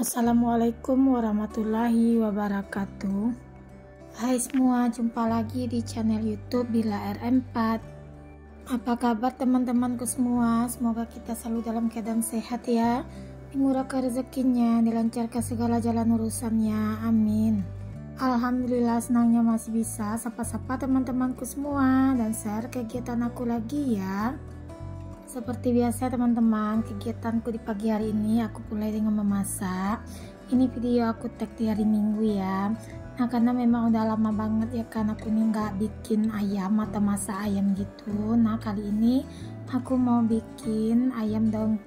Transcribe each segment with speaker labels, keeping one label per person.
Speaker 1: Assalamualaikum warahmatullahi wabarakatuh. Hai semua, jumpa lagi di channel YouTube Bila RM4. Apa kabar teman-temanku semua? Semoga kita selalu dalam keadaan sehat ya, dimurahkan rezekinya, dilancarkan segala jalan urusannya, amin. Alhamdulillah, senangnya masih bisa sapa-sapa teman-temanku semua dan share kegiatan aku lagi ya. Seperti biasa teman-teman, kegiatanku di pagi hari ini aku mulai dengan memasak. Ini video aku tag di hari Minggu ya. Nah, karena memang udah lama banget ya kan aku ini nggak bikin ayam atau masak ayam gitu. Nah, kali ini aku mau bikin ayam daun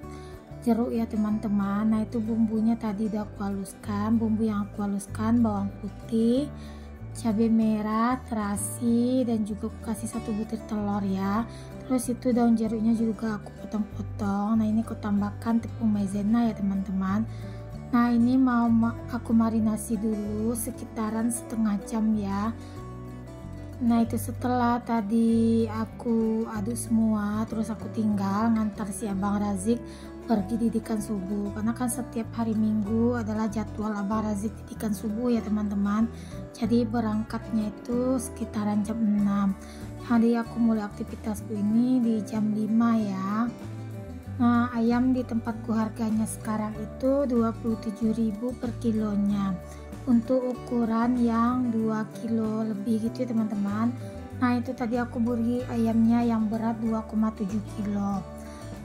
Speaker 1: jeruk ya teman-teman. Nah, itu bumbunya tadi udah aku haluskan. Bumbu yang aku haluskan bawang putih, cabai merah, terasi, dan juga aku kasih 1 butir telur ya. Terus itu daun jeruknya juga aku potong-potong. Nah, ini aku tambahkan tepung maizena ya teman-teman. Nah, ini mau aku marinasi dulu sekitaran setengah jam ya. Nah, itu setelah tadi aku aduk semua, terus aku tinggal ngantar si Abang Razik pergi didikan subuh, karena kan setiap hari Minggu adalah jadwal Abang Razik didikan subuh ya teman-teman. Jadi berangkatnya itu sekitaran jam 6. Jadi aku mulai aktivitasku ini di jam 5 ya. Nah, ayam di tempatku harganya sekarang itu 27.000 per kilonya untuk ukuran yang 2 kilo lebih gitu ya teman-teman. Nah, itu tadi aku beri ayamnya yang berat 2,7 kilo.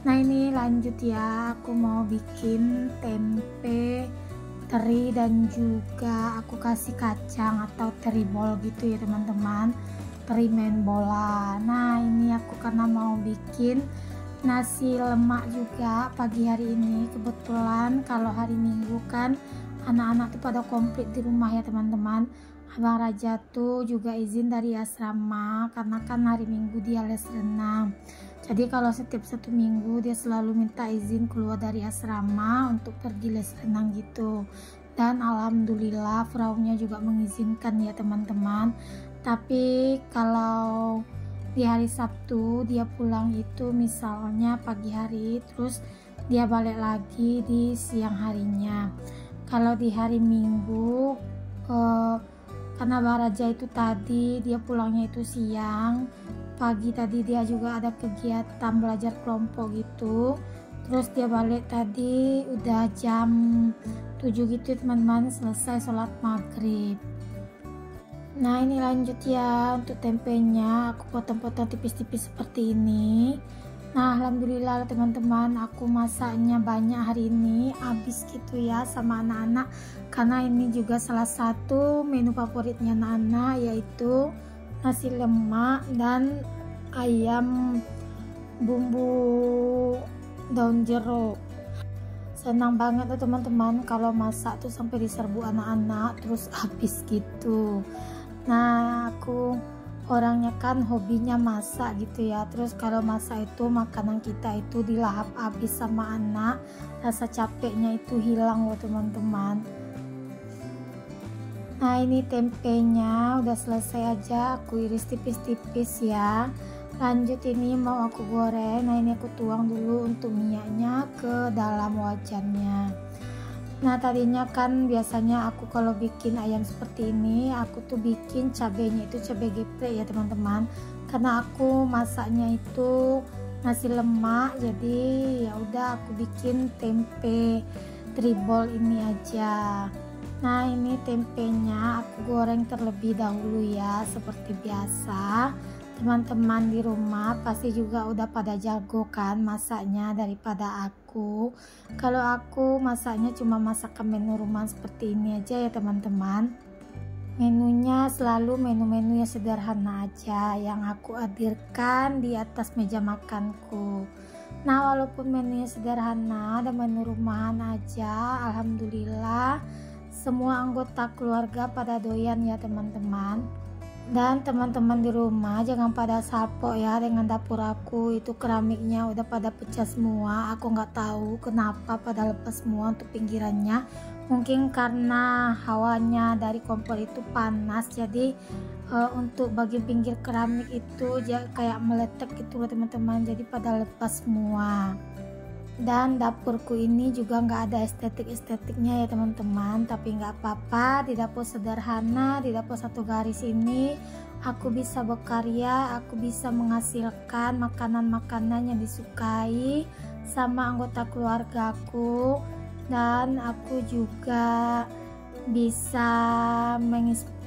Speaker 1: Nah, ini lanjut ya, aku mau bikin tempe teri dan juga aku kasih kacang atau teri bol gitu ya teman-teman, teri main bola. Nah, ini aku karena mau bikin nasi lemak juga pagi hari ini. Kebetulan kalau hari Minggu kan anak-anak tuh pada komplit di rumah ya teman-teman. Abang Raja tuh juga izin dari asrama karena kan hari Minggu dia les renang. Jadi kalau setiap 1 minggu dia selalu minta izin keluar dari asrama untuk pergi les renang gitu. Dan alhamdulillah fraunya juga mengizinkan ya teman-teman. Tapi kalau di hari Sabtu dia pulang itu misalnya pagi hari, terus dia balik lagi di siang harinya. Kalau di hari Minggu karena Abang Raja itu tadi dia pulangnya itu siang, pagi tadi dia juga ada kegiatan belajar kelompok gitu, terus dia balik tadi udah jam 7 gitu teman-teman, selesai sholat maghrib. Nah, ini lanjut ya, untuk tempenya aku potong-potong tipis-tipis seperti ini. Nah, alhamdulillah teman-teman, aku masaknya banyak hari ini, habis gitu ya sama anak-anak, karena ini juga salah satu menu favoritnya anak-anak, yaitu nasi lemak dan ayam bumbu daun jeruk. Senang banget tuh teman-teman kalau masak tuh sampai diserbu anak-anak terus habis gitu. Nah, aku orangnya kan hobinya masak gitu ya, terus kalau masak itu makanan kita itu dilahap habis sama anak, rasa capeknya itu hilang loh teman-teman. Nah, ini tempenya udah selesai aja aku iris tipis-tipis ya. Lanjut ini mau aku goreng. Nah, ini aku tuang dulu untuk minyaknya ke dalam wajannya. Nah, tadinya kan biasanya aku kalau bikin ayam seperti ini aku tuh bikin cabenya itu cabai geprek ya teman-teman, karena aku masaknya itu nasi lemak, jadi ya udah aku bikin tempe tribol ini aja. Nah, ini tempenya aku goreng terlebih dahulu ya, seperti biasa. Teman-teman di rumah pasti juga udah pada jago kan masaknya daripada aku. Kalau aku masaknya cuma masakan menu rumah seperti ini aja ya teman-teman. Menunya selalu menu-menu yang sederhana aja yang aku hadirkan di atas meja makanku. Nah, walaupun menunya sederhana dan menu rumahan aja, alhamdulillah semua anggota keluarga pada doyan ya teman-teman. Dan teman-teman di rumah jangan pada salpok ya dengan dapur aku, itu keramiknya udah pada pecah semua. Aku nggak tahu kenapa pada lepas semua untuk pinggirannya, mungkin karena hawanya dari kompor itu panas, jadi untuk bagian pinggir keramik itu kayak meletek gitu loh teman-teman, jadi pada lepas semua. Dan dapurku ini juga nggak ada estetiknya ya teman-teman, tapi nggak apa-apa. Di dapur sederhana, di dapur satu garis ini aku bisa berkarya, aku bisa menghasilkan makanan-makanan yang disukai sama anggota keluargaku, dan aku juga bisa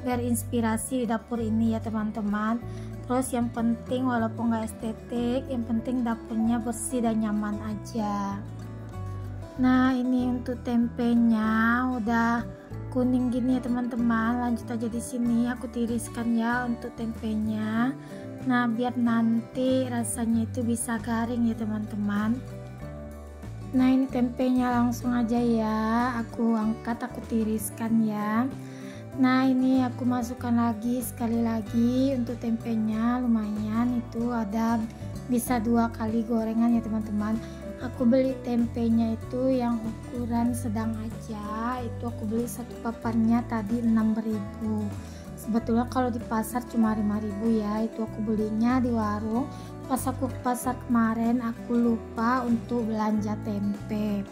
Speaker 1: berinspirasi di dapur ini ya teman-teman. Terus yang penting walaupun nggak estetik, yang penting dapurnya bersih dan nyaman aja. Nah ini untuk tempenya udah kuning gini ya teman-teman. Lanjut aja di sini aku tiriskan ya untuk tempenya. Nah biar nanti rasanya itu bisa garing ya teman-teman. Nah ini tempenya langsung aja ya aku angkat, aku tiriskan ya. Nah ini aku masukkan lagi sekali lagi untuk tempenya, lumayan itu ada bisa 2 kali gorengan ya teman-teman. Aku beli tempenya itu yang ukuran sedang aja, itu aku beli satu papannya tadi 6.000. Sebetulnya kalau di pasar cuma 5.000 ya, itu aku belinya di warung. Pas aku ke pasar kemarin aku lupa untuk belanja tempe.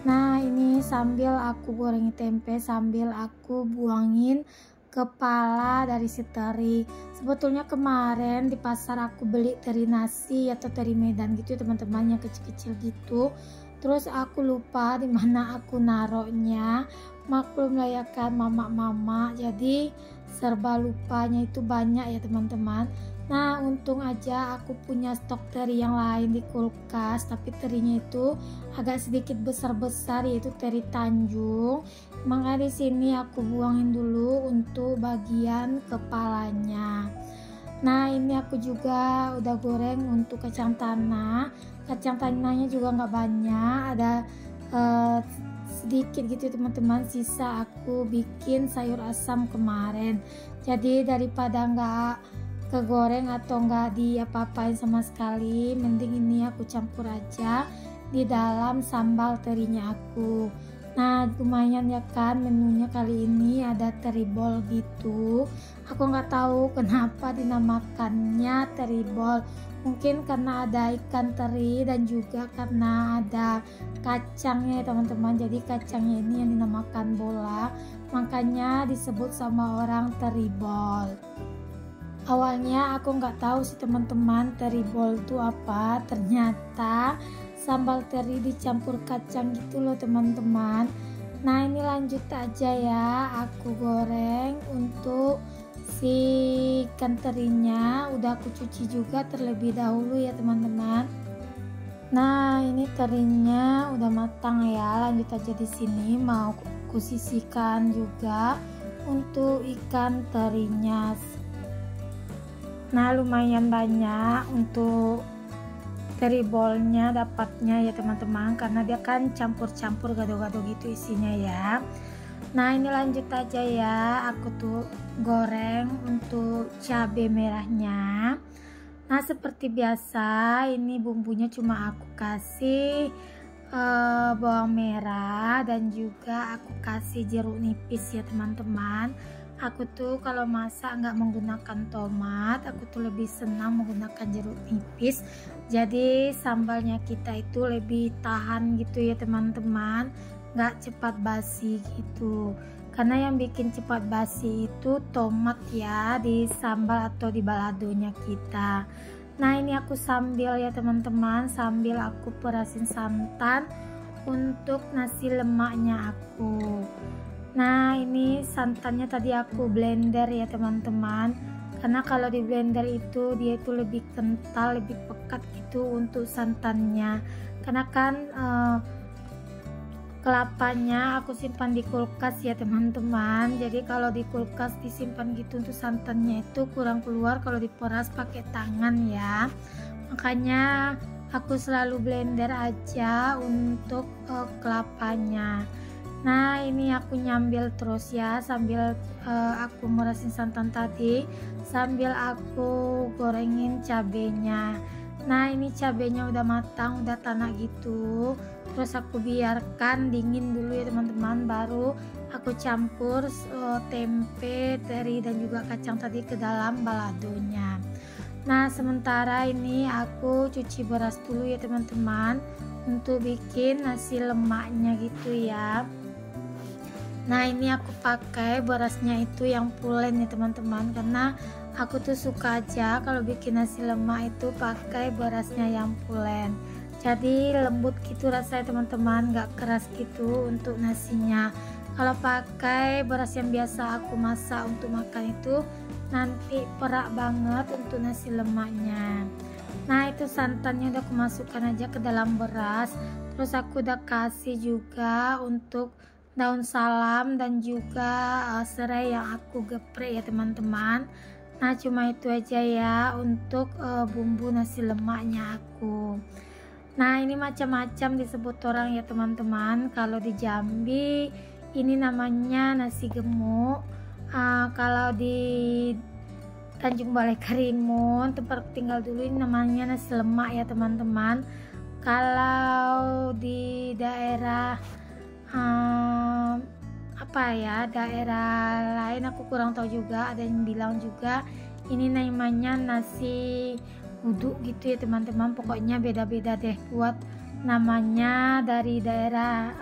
Speaker 1: Nah ini sambil aku goreng tempe, sambil aku buangin kepala dari si teri. Sebetulnya kemarin di pasar aku beli teri nasi atau teri Medan gitu ya teman-teman, yang kecil-kecil gitu. Terus aku lupa di mana aku naruhnya. Maklum lah ya kan mama-mama, jadi serba lupanya itu banyak ya teman-teman. Nah untung aja aku punya stok teri yang lain di kulkas, tapi terinya itu agak sedikit besar-besar, yaitu teri Tanjung. Makanya di sini aku buangin dulu untuk bagian kepalanya. Nah ini aku juga udah goreng untuk kacang tanah. Kacang tanahnya juga nggak banyak, ada sedikit gitu teman-teman, sisa aku bikin sayur asam kemarin. Jadi daripada nggak kegoreng atau nggak diapa-apain sama sekali, mending ini aku campur aja di dalam sambal terinya aku. Nah lumayan ya kan menunya kali ini, ada teri bol gitu. Aku nggak tahu kenapa dinamakannya teri bol, mungkin karena ada ikan teri dan juga karena ada kacangnya ya teman-teman. Jadi kacangnya ini yang dinamakan bola, makanya disebut sama orang teri bol. Awalnya aku nggak tahu sih teman-teman teri bol itu apa, ternyata sambal teri dicampur kacang gitu loh teman-teman. Nah ini lanjut aja ya, aku goreng untuk si ikan terinya. Udah aku cuci juga terlebih dahulu ya teman-teman. Nah ini terinya udah matang ya, lanjut aja di sini mau aku sisihkan juga untuk ikan terinya. Nah lumayan banyak untuk teri bolnya dapatnya ya teman-teman, karena dia kan campur-campur gado-gado gitu isinya ya. Nah ini lanjut aja ya, aku tuh goreng untuk cabai merahnya. Nah seperti biasa ini bumbunya cuma aku kasih bawang merah dan juga aku kasih jeruk nipis ya teman-teman. Aku tuh kalau masak nggak menggunakan tomat, aku tuh lebih senang menggunakan jeruk nipis. Jadi sambalnya kita itu lebih tahan gitu ya teman-teman, nggak cepat basi gitu. Karena yang bikin cepat basi itu tomat ya di sambal atau di baladonya kita. Nah ini aku sambil ya teman-teman, sambil aku perasin santan untuk nasi lemaknya aku. Nah ini santannya tadi aku blender ya teman-teman, karena kalau di blender itu dia itu lebih kental, lebih pekat gitu untuk santannya. Karena kan kelapanya aku simpan di kulkas ya teman-teman, jadi kalau di kulkas disimpan gitu untuk santannya itu kurang keluar kalau diperas pakai tangan ya. Makanya aku selalu blender aja untuk kelapanya. Nah ini aku nyambil terus ya, sambil aku merasin santan tadi, sambil aku gorengin cabenya. Nah ini cabenya udah matang, udah tanak gitu. Terus aku biarkan dingin dulu ya teman-teman, baru aku campur tempe, teri dan juga kacang tadi ke dalam baladonya. Nah sementara ini aku cuci beras dulu ya teman-teman untuk bikin nasi lemaknya gitu ya. Nah ini aku pakai berasnya itu yang pulen ya teman-teman, karena aku tuh suka aja kalau bikin nasi lemak itu pakai berasnya yang pulen, jadi lembut gitu rasanya teman-teman, gak keras gitu untuk nasinya. Kalau pakai beras yang biasa aku masak untuk makan itu nanti perak banget untuk nasi lemaknya. Nah itu santannya udah aku masukkan aja ke dalam beras, terus aku udah kasih juga untuk daun salam dan juga serai yang aku geprek ya teman-teman. Nah cuma itu aja ya untuk bumbu nasi lemaknya aku. Nah ini macam-macam disebut orang ya teman-teman. Kalau di Jambi ini namanya nasi gemuk, kalau di Tanjung Balai Karimun tempat aku tinggal dulu ini namanya nasi lemak ya teman-teman. Kalau di daerah daerah lain aku kurang tahu juga, ada yang bilang juga ini namanya nasi uduk gitu ya teman-teman. Pokoknya beda-beda deh buat namanya dari daerah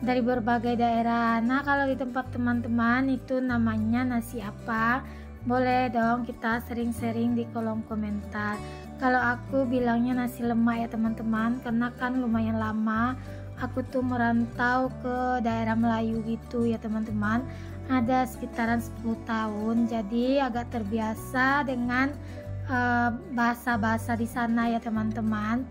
Speaker 1: dari berbagai daerah. Nah kalau di tempat teman-teman itu namanya nasi apa, boleh dong kita sering-sering di kolom komentar. Kalau aku bilangnya nasi lemak ya teman-teman, karena kan lumayan lama aku tuh merantau ke daerah Melayu gitu ya teman-teman, ada sekitaran 10 tahun, jadi agak terbiasa dengan bahasa-bahasa di sana ya teman-teman.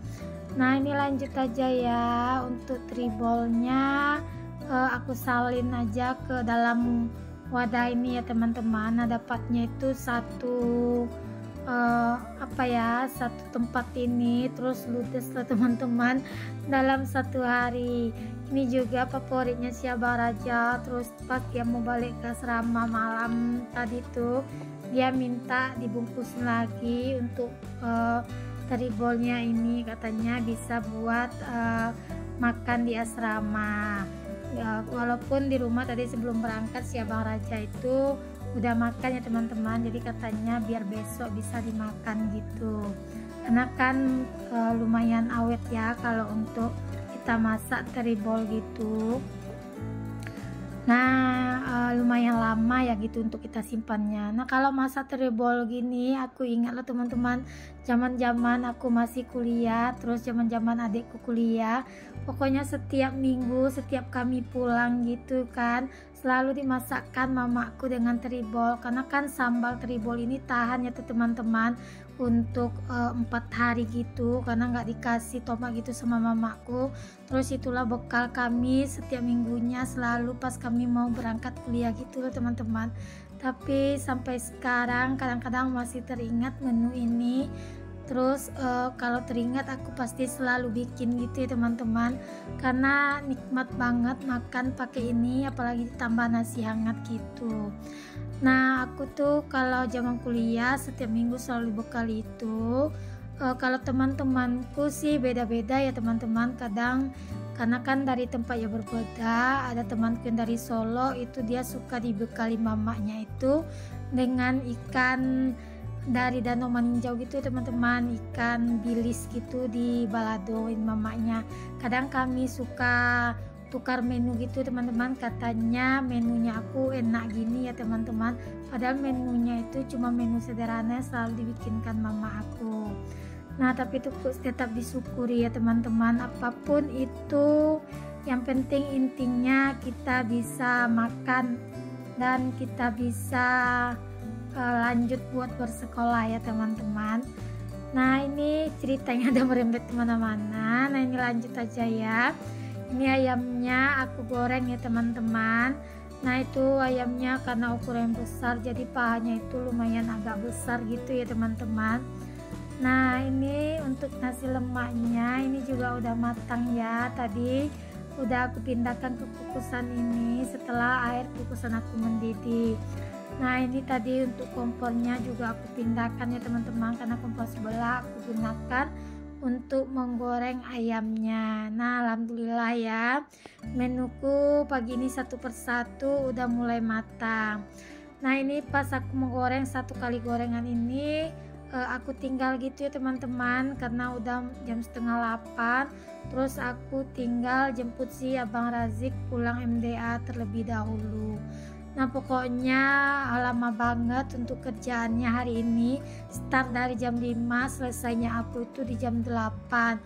Speaker 1: Nah ini lanjut aja ya untuk tribolnya, aku salin aja ke dalam wadah ini ya teman-teman. Nah dapatnya itu satu satu tempat ini, terus ludes lah teman-teman dalam satu hari. Ini juga favoritnya si Abang Raja. Terus pas dia mau balik ke asrama malam tadi tuh dia minta dibungkus lagi untuk tribolnya ini, katanya bisa buat makan di asrama ya. Walaupun di rumah tadi sebelum berangkat si Abang Raja itu udah makan ya teman-teman, jadi katanya biar besok bisa dimakan gitu, karena kan lumayan awet ya kalau untuk kita masak tribol gitu. Nah lumayan lama ya gitu untuk kita simpannya. Nah kalau masak tribol gini aku ingat loh teman-teman, zaman-zaman aku masih kuliah, terus zaman-zaman adikku kuliah, pokoknya setiap minggu setiap kami pulang gitu kan selalu dimasakkan mamaku dengan tribol, karena kan sambal tribol ini tahan ya teman-teman untuk 4 hari gitu, karena nggak dikasih tomat gitu sama mamaku. Terus itulah bekal kami setiap minggunya selalu pas kami mau berangkat kuliah gitu loh teman-teman. Tapi sampai sekarang kadang-kadang masih teringat menu ini. Terus kalau teringat aku pasti selalu bikin gitu ya teman-teman, karena nikmat banget makan pakai ini, apalagi ditambah nasi hangat gitu. Nah aku tuh kalau zaman kuliah setiap minggu selalu bekal itu. Kalau teman-temanku sih beda-beda ya teman-teman, kadang karena kan dari tempat yang berbeda. Ada temanku yang dari Solo itu dia suka dibekali mamanya itu dengan ikan dari Danau Maninjau gitu ya teman-teman, ikan bilis gitu di baladoin mamanya. Kadang kami suka tukar menu gitu teman-teman, katanya menunya aku enak gini ya teman-teman, padahal menunya itu cuma menu sederhana selalu dibikinkan mama aku. Nah tapi itu tetap disyukuri ya teman-teman, apapun itu yang penting intinya kita bisa makan dan kita bisa lanjut buat bersekolah ya teman-teman. Nah ini ceritanya ada merembet kemana-mana. Nah ini lanjut aja ya. Ini ayamnya aku goreng ya teman-teman. Nah itu ayamnya karena ukuran besar jadi pahanya itu lumayan agak besar gitu ya teman-teman. Nah ini untuk nasi lemaknya ini juga udah matang ya. Tadi udah aku pindahkan ke kukusan ini setelah air kukusan aku mendidih. Nah ini tadi untuk kompornya juga aku pindahkan ya teman-teman, karena kompor sebelah aku gunakan untuk menggoreng ayamnya. Nah alhamdulillah ya, menuku pagi ini satu persatu udah mulai matang. Nah ini pas aku menggoreng satu kali gorengan ini aku tinggal gitu ya teman-teman, karena udah jam setengah 8. Terus aku tinggal jemput si Abang Razik pulang MDA terlebih dahulu. Nah pokoknya lama banget untuk kerjaannya hari ini. Start dari jam 5, selesainya aku itu di jam 8.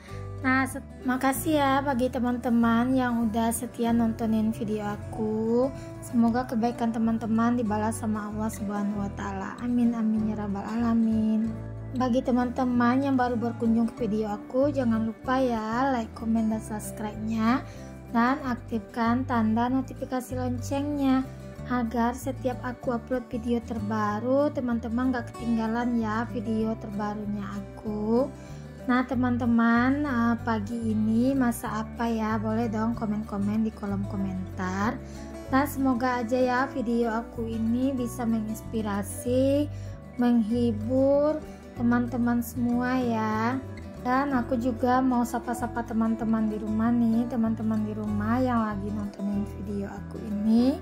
Speaker 1: Nah makasih ya bagi teman-teman yang udah setia nontonin video aku. Semoga kebaikan teman-teman dibalas sama Allah Subhanahu wa Ta'ala. Amin amin ya rabbal alamin. Bagi teman-teman yang baru berkunjung ke video aku, jangan lupa ya like, komen, dan subscribe-nya, dan aktifkan tanda notifikasi loncengnya agar setiap aku upload video terbaru teman-teman gak ketinggalan ya video terbarunya aku. Nah teman-teman, pagi ini masak apa ya? Boleh dong komen-komen di kolom komentar. Nah semoga aja ya video aku ini bisa menginspirasi, menghibur teman-teman semua ya. Dan aku juga mau sapa-sapa teman-teman di rumah nih, teman-teman di rumah yang lagi nontonin video aku ini.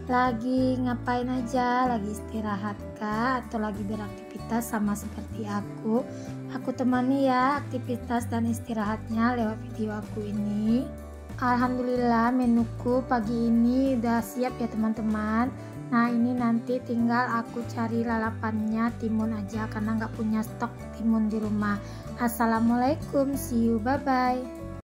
Speaker 1: Lagi ngapain aja, lagi istirahat kah, atau lagi beraktivitas sama seperti aku temani ya aktivitas dan istirahatnya lewat video aku ini. Alhamdulillah menuku pagi ini udah siap ya teman-teman. Nah ini nanti tinggal aku cari lalapannya, timun aja karena nggak punya stok timun di rumah. Assalamualaikum, see you, bye bye.